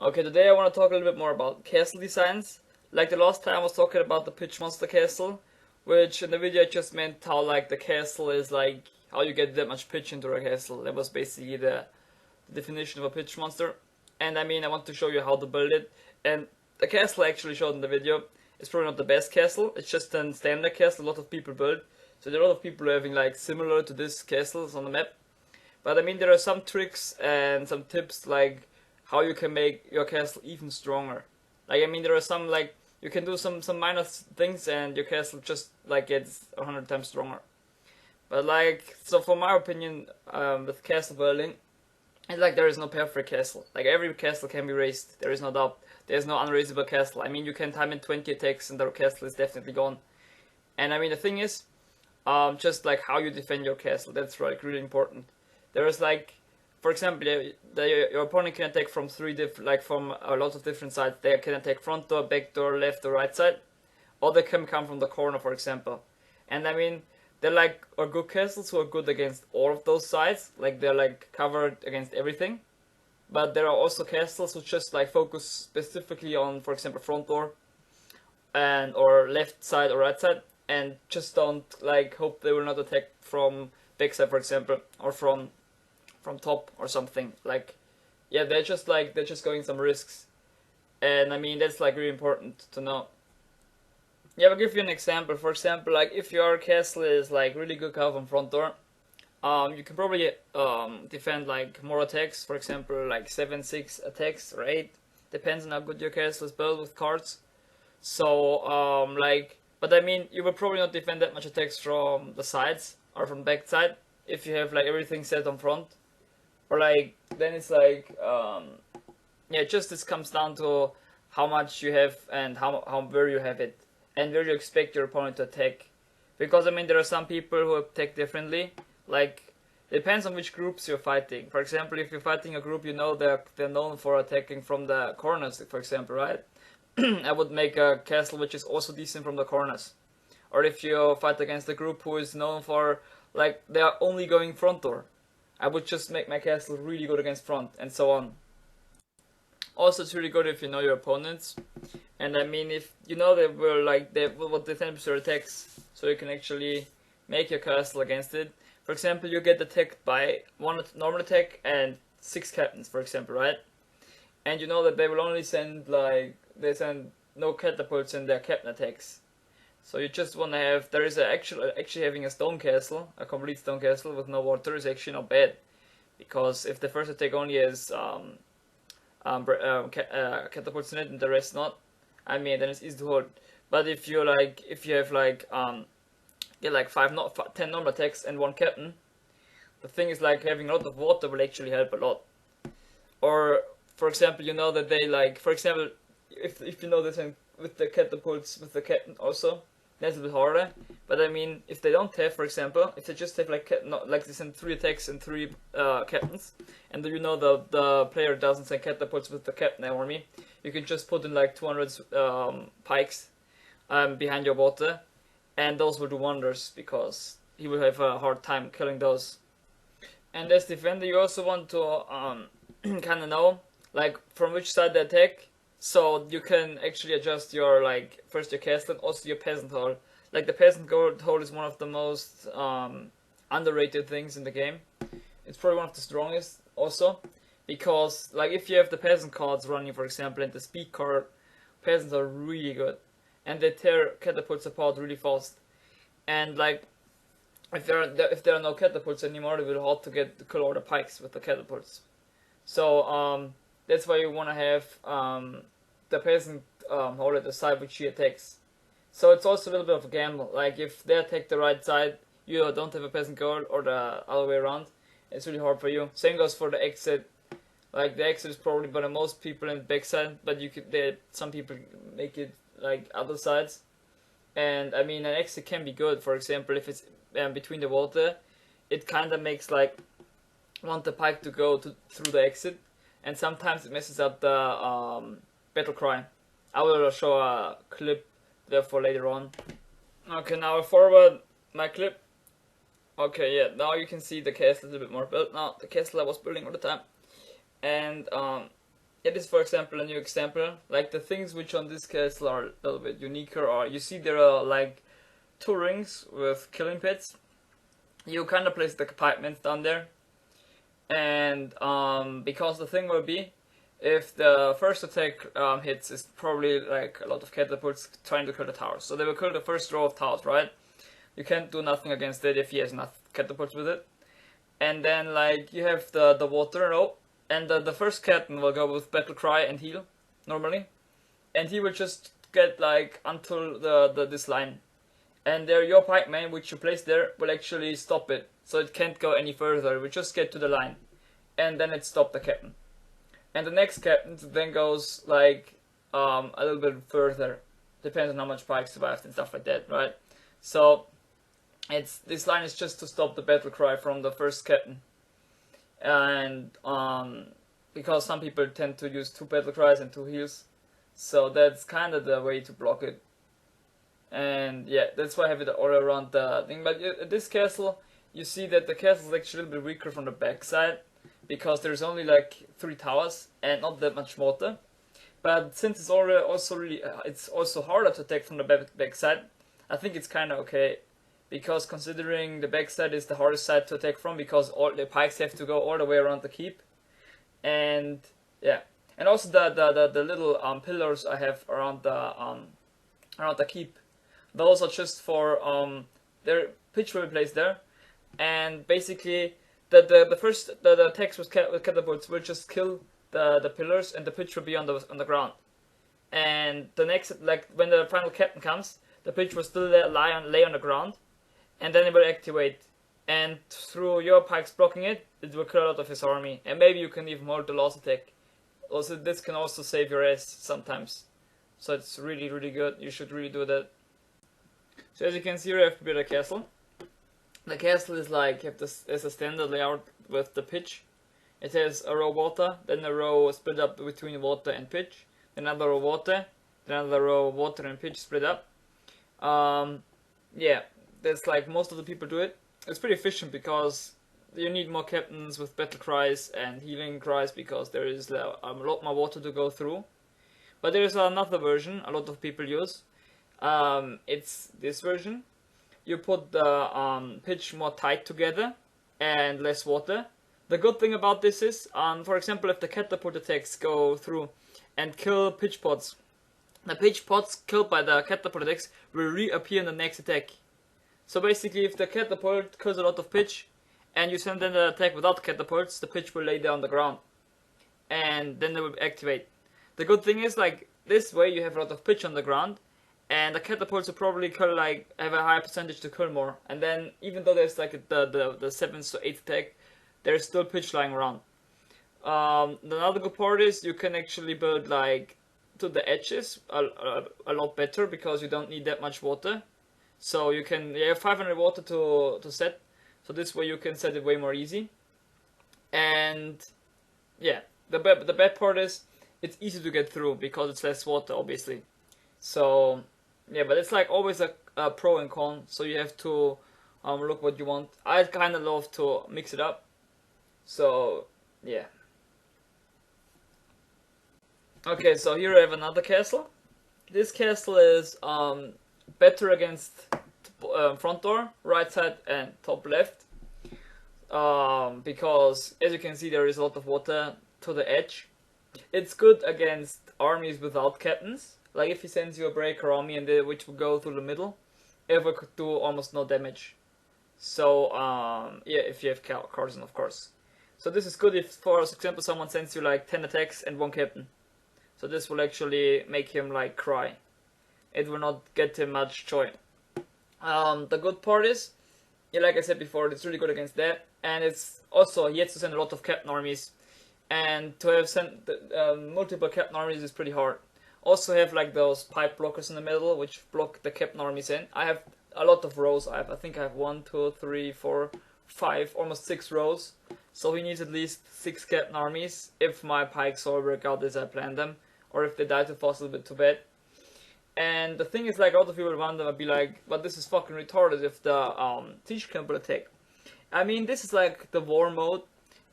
Okay, today I want to talk a little bit more about castle designs. Like the last time I was talking about the Pitchmonstercastle, which in the video I just meant how like the castle is like how you get that much pitch into a castle. That was basically the definition of a pitch monster. And I mean I want to show you how to build it. And the castle I actually showed in the video is probably not the best castle. It's just a standard castle a lot of people build. So there are a lot of people having like similar to this castles on the map. But I mean there are some tricks and some tips like how you can make your castle even stronger. Like I mean there are some like you can do some minor things and your castle just like gets 100 times stronger. But like so for my opinion with castle building, it's like there is no perfect castle. Like every castle can be raised. There is no doubt. There's no unraisable castle. I mean you can time in 20 attacks and the castle is definitely gone. And I mean the thing is, just like how you defend your castle. That's like really important. There is like, for example, your opponent can attack from from a lot of different sides. They can attack front door, back door, left or right side, or they can come from the corner, for example. And I mean, they're like are good castles who are good against all of those sides. Like they're like covered against everything. But there are also castles who just like focus specifically on, for example, front door, and or left side or right side, and just don't like hope they will not attack from back side, for example, or from top or something. Like yeah, they're just going some risks. And I mean that's like really important to know. Yeah, I'll give you an example. For example, like if your castle is like really good cover on front door, you can probably defend like more attacks, for example like 7-6 attacks or 8, depends on how good your castle is built with cards. So like, but I mean you will probably not defend that much attacks from the sides or from back side if you have like everything set on front. Or like then it's like yeah, just this comes down to how much you have and how where you have it and where you expect your opponent to attack. Because I mean there are some people who attack differently. Like it depends on which groups you're fighting. For example, if you're fighting a group you know they're known for attacking from the corners, for example, right? I would make a castle which is also decent from the corners. Or if you fight against a group who is known for like they are only going front door, I would just make my castle really good against front, and so on. Also, it's really good if you know your opponents, and I mean if you know they will defend your attacks, so you can actually make your castle against it. For example, you get attacked by one normal attack and 6 captains, for example, right? And you know that they will only send they send no catapults in their captain attacks. So you just want to have, there is actually having a stone castle, a complete stone castle with no water is actually not bad. Because if the first attack only has catapults in it and the rest not, I mean then it's easy to hold. But if you have like 10 normal attacks and 1 captain, the thing is like having a lot of water will actually help a lot. Or for example, you know that they like, for example, if you know this with the catapults with the captain also, that's a bit harder. But I mean, if they don't have, for example, if they just have like they send 3 attacks and 3 captains, and you know the player doesn't send catapults with the captain army, you can just put in like 200 pikes behind your water, and those will do wonders because he will have a hard time killing those. And as defender, you also want to kind of know like from which side they attack. So you can actually adjust your first your castle and also your peasant hall. Like the peasant hall is one of the most underrated things in the game. It's probably one of the strongest also, because like if you have the peasant cards running, for example, and the speed card, peasants are really good, and they tear catapults apart really fast. And like if there are no catapults anymore, it will be hard to kill all the pikes with the catapults. So that's why you want to have the peasant hall at the side which she attacks. So it's also a little bit of a gamble. Like if they attack the right side, you don't have a peasant goal, or the other way around. It's really hard for you. Same goes for the exit. Like the exit is probably by the most people in the back side, but some people make it like other sides. And I mean an exit can be good. For example, if it's between the water, it kind of makes like want the pike to go through the exit, and sometimes it messes up the battle cry. I will show a clip therefore later on. Okay, now I forward my clip. Okay, yeah, now you can see the castle a little bit more built now. The castle I was building all the time. And it is, for example, a new example. Like the things which on this castle are a little bit uniquer are, you see there are like 2 rings with killing pits. You kind of place the compartments down there, and because the thing will be, if the first attack hits, is probably like a lot of catapults trying to kill the towers. So they will kill the first row of towers, right? You can't do nothing against it if he has enough catapults with it. And then like you have the water row, and the first captain will go with battle cry and heal normally, and he will just get like until this line, and there your pikeman which you place there will actually stop it, so it can't go any further. We just get to the line, and then it stopped the captain. And the next captain then goes like a little bit further, depends on how much pikes survived and stuff like that, right? So this line is just to stop the battle cry from the first captain, and because some people tend to use 2 battle cries and 2 heals, so that's kind of the way to block it. And yeah, that's why I have it all around the thing. But at this castle, you see that the castle is actually a little bit weaker from the back side, because there's only like 3 towers and not that much water. But since it's it's also harder to attack from the back side, I think it's kind of okay. Because considering the backside is the hardest side to attack from, because all the pikes have to go all the way around the keep, and yeah, and also the little pillars I have around the keep, those are just for their pitch will be placed there, and basically the first attacks with catapults will just kill the pillars, and the pitch will be on the ground, and the next, like when the final captain comes, the pitch will still lay on the ground. And then it will activate, and through your pikes blocking it, it will kill a lot of his army, and maybe you can even hold the last attack. Also, this can also save your ass sometimes, so it's really good. You should really do that. So as you can see here, I have prepared a castle. The castle is like as a standard layout with the pitch. It has a row water, then a row split up between water and pitch, another row water, another row water and pitch split up. Yeah. That's like most of the people do it. It's pretty efficient because you need more captains with battle cries and healing cries, because there is a lot more water to go through. But there is another version a lot of people use. It's this version. You put the pitch more tight together and less water. The good thing about this is, for example, if the catapult attacks go through and kill pitch pods, the pitch pods killed by the catapult attacks will reappear in the next attack. So basically, if the catapult kills a lot of pitch, and you send in the attack without catapults, the pitch will lay down on the ground, and then they will activate. The good thing is, like this way, you have a lot of pitch on the ground, and the catapults will probably kill, like have a higher percentage to kill more. And then even though there's like the 7th to 8th attack, there's still pitch lying around. Another good part is you can actually build like to the edges a lot better, because you don't need that much water. So you have 500 water to set, so this way you can set it way more easy. And yeah, the bad part is it's easy to get through because it's less water, obviously. So yeah, but it's like always a pro and con, so you have to look what you want. I kind of love to mix it up, so yeah. Okay, so here I have another castle. This castle is better against front door, right side and top left, because as you can see there is a lot of water to the edge. It's good against armies without captains, like if he sends you a breaker army and which will go through the middle, it will do almost no damage. So yeah, if you have Carson, of course. So this is good if, for example, someone sends you like 10 attacks and 1 captain. So this will actually make him like cry. It will not get him much joy. The good part is, yeah, like I said before, it's really good against that, and it's also he has to send a lot of captain armies, and to have sent multiple captain armies is pretty hard. Also have like those pipe blockers in the middle which block the captain armies in. I have a lot of rows. I think I have 1, 2, 3, 4, 5, almost 6 rows. So he needs at least 6 captain armies if my pikes all work out as I planned them, or if they die too fast a little bit too bad. And the thing is, like, a lot of people wonder, be like, but this is fucking retarded if the siege camp will attack. I mean, this is like the war mode,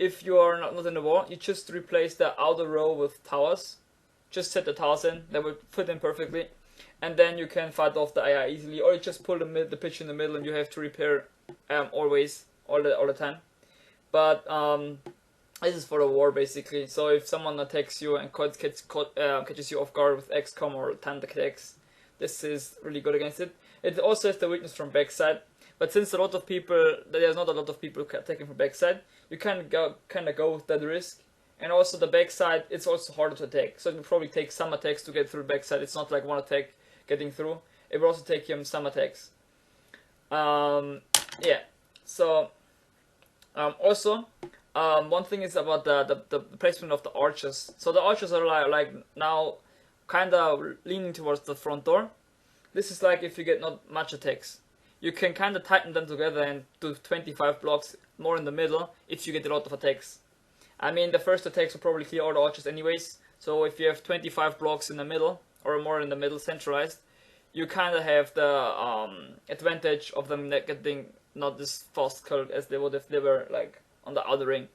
if you are not in the war, you just replace the outer row with towers. Just set the towers in, that will fit in perfectly. And then you can fight off the AI easily, or you just pull the pitch in the middle and you have to repair always, all the time. But this is for the war basically. So if someone attacks you and catches you off guard with XCOM or tank attacks, this is really good against it. It also has the weakness from backside, but since there's not a lot of people attacking from backside, you kind of go with that risk. And also the backside, it's also harder to attack, so it will probably take some attacks to get through the backside. It's not like one attack getting through. It will also take him some attacks. Yeah. So also, one thing is about the placement of the archers. So the archers are like now kind of leaning towards the front door. This is like if you get not much attacks. You can kind of tighten them together and do 25 blocks more in the middle if you get a lot of attacks. I mean, the first attacks will probably clear all the archers anyways, so if you have 25 blocks in the middle, or more in the middle, centralized, you kind of have the advantage of them getting not this fast killed as they would if they were like on the outer ring.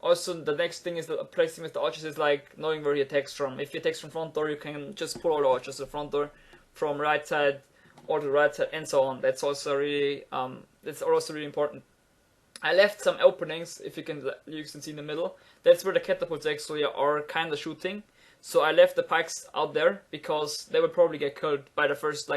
Also, the next thing is that placing with the archers is like knowing where he attacks from. If he attacks from front door, you can just pull all the archers to the front door, from right side or to the right side, and so on. That's also really important. I left some openings, if you can see in the middle. That's where the catapults actually are kind of shooting. So I left the pikes out there because they would probably get killed by the first,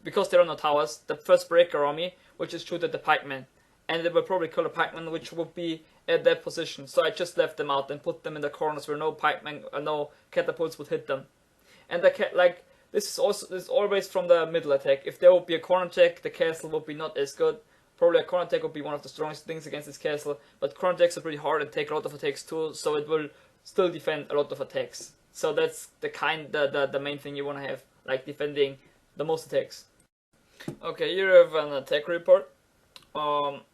because they're on the towers, the first breaker army, which is shoot at the pikemen. And they would probably kill the pikemen, which would be at that position. So I just left them out and put them in the corners where no pikemen, no catapults would hit them. And this is always from the middle attack. If there would be a corner attack, the castle would be not as good. Probably a corner attack would be one of the strongest things against this castle, but corner attacks are pretty hard and take a lot of attacks too, so it will still defend a lot of attacks. So that's the main thing you want to have, like defending the most attacks. Okay, here I have an attack report.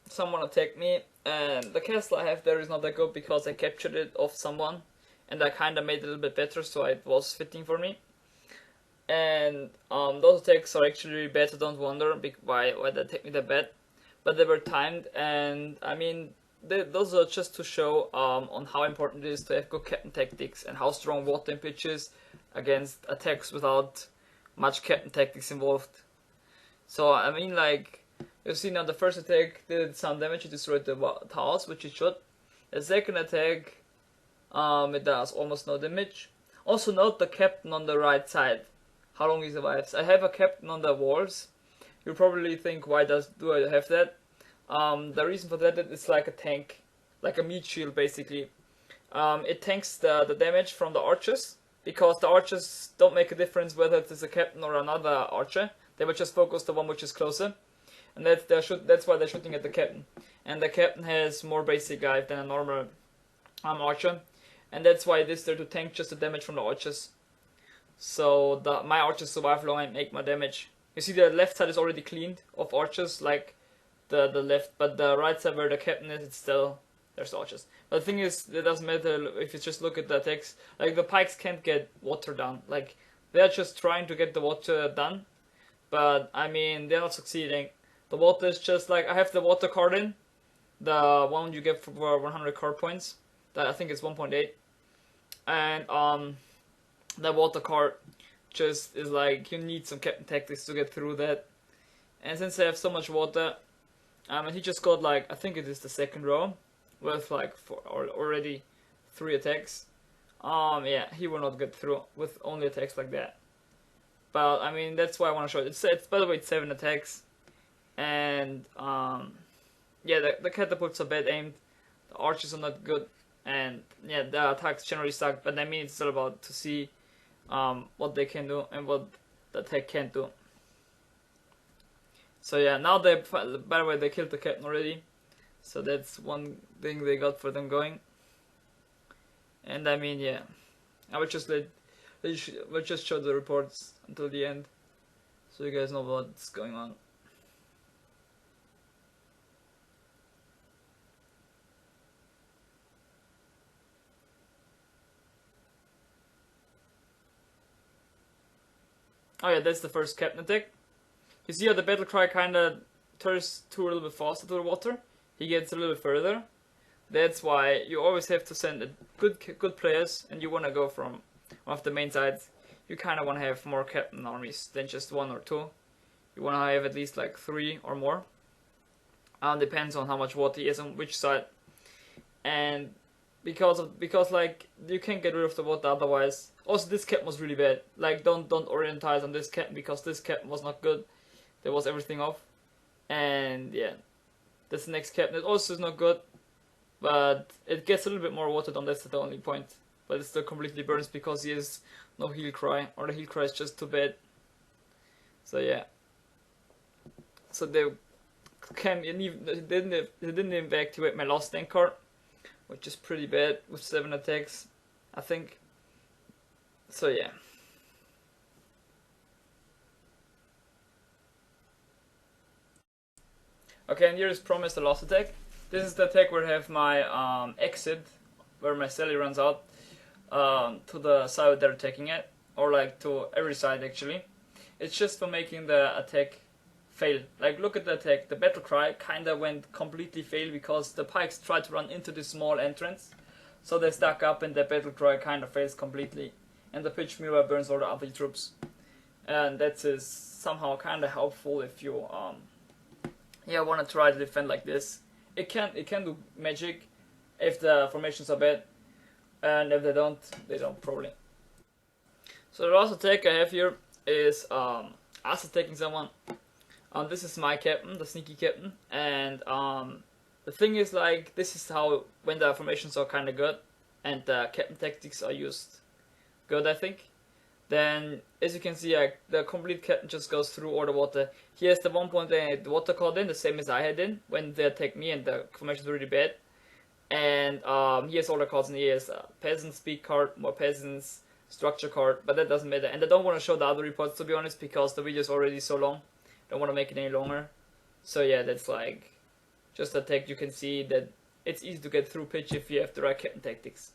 Someone attacked me, and the castle I have there is not that good because I captured it off someone, and I kind of made it a little bit better, so it was fitting for me. And those attacks are actually really bad, so don't wonder why they attack me that bad. But they were timed, and I mean, those are just to show on how important it is to have good captain tactics and how strong water and pitch is against attacks without much captain tactics involved. So I mean, like you see now, the first attack did some damage; it destroyed the towers, which it should. The second attack, it does almost no damage. Also note the captain on the right side, how long he survives. I have a captain on the walls. You probably think, why do I have that? The reason for that is like a tank, like a meat shield basically. It tanks the damage from the archers, because the archers don't make a difference whether it is a captain or another archer. They will just focus the one which is closer, and that's why they're shooting at the captain. And the captain has more basic life than a normal archer, and that's why it is there to tank just the damage from the archers. So my archers survive long and make more damage. You see the left side is already cleaned of archers, like the left, but the right side where the captain is, it's still, there's archers. But the thing is, it doesn't matter if you just look at the attacks, like the pikes can't get water down, like they're just trying to get the water done, but I mean, they're not succeeding. The water is just like, I have the water card in, the one you get for 100 card points, that I think it's 1.8, and the water card just is like, you need some captain tactics to get through that. And since I have so much water, and he just got like, I think it is the second row with like already 3 attacks. Yeah, he will not get through with only attacks like that. But I mean, that's why I want to show it. It's by the way, it's 7 attacks, and yeah, the catapults are bad aimed, the archers are not good, and yeah, the attacks generally suck. But I mean, it's all about to see what they can do and what the attack can't do. So yeah, now by the way, they killed the captain already, so that's one thing they got for them going. And I mean, yeah, I will just we'll just show the reports until the end, so you guys know what's going on. Oh yeah, that's the first captain attack. You see how the battle cry kinda turns to a little bit faster to the water? He gets a little bit further. That's why you always have to send good players, and you want to go from one of the main sides. You kind of want to have more captain armies than just 1 or 2. You want to have at least like 3 or more. Depends on how much water he is on which side, and because like you can't get rid of the water otherwise. Also, this captain was really bad. Like don't orientize on this captain because this captain was not good. There was everything off, and yeah, this next captain also is not good, but it gets a little bit more water done. That's the only point. But it still completely burns because he has no heal cry, or the heal cry is just too bad. So yeah. So they didn't evacuate my last tank card, which is pretty bad with 7 attacks, I think. So yeah. Okay, and here is promised the last attack. This is the attack where I have my exit, where my Sally runs out to the side they're attacking at, or like to every side actually. It's just for making the attack fail. Like look at the attack. The battle cry kinda went completely fail because the pikes tried to run into this small entrance, so they stuck up and the battle cry kinda fails completely. And the pitch mirror burns all the other troops. And that is somehow kinda helpful if you want to try to defend like this. It can do magic if the formations are bad, and if they don't probably. So the last attack I have here is us attacking someone. This is my captain, the sneaky captain, and the thing is like this is how when the formations are kind of good and the captain tactics are used good, I think. Then, as you can see, the complete captain just goes through all the water. He has the 1.8 water card in, the same as I had in when they attacked me and the formation was really bad. And he has all the cards in. He has peasant speed card, more peasants, structure card, but that doesn't matter. And I don't want to show the other reports, to be honest, because the video is already so long. Don't want to make it any longer. So yeah, that's like just a tech. You can see that it's easy to get through pitch if you have the right captain tactics.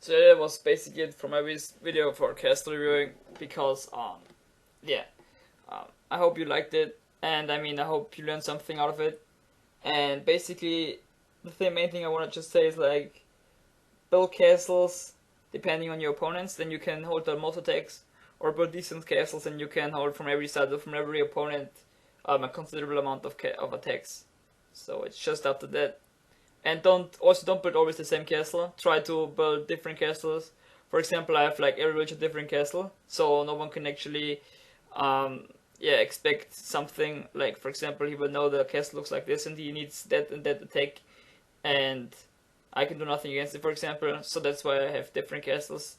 So that was basically it for my video for castle reviewing, because I hope you liked it, and I mean I hope you learned something out of it. And basically the main thing I want to just say is like build castles depending on your opponents, then you can hold the most attacks, or build decent castles and you can hold from every side or from every opponent a considerable amount of attacks. So it's just up to that. And don't build always the same castle. Try to build different castles. For example, I have like every village a different castle, so no one can actually expect something. Like for example, he will know the castle looks like this and he needs that and that attack, and I can do nothing against it, for example. So that's why I have different castles.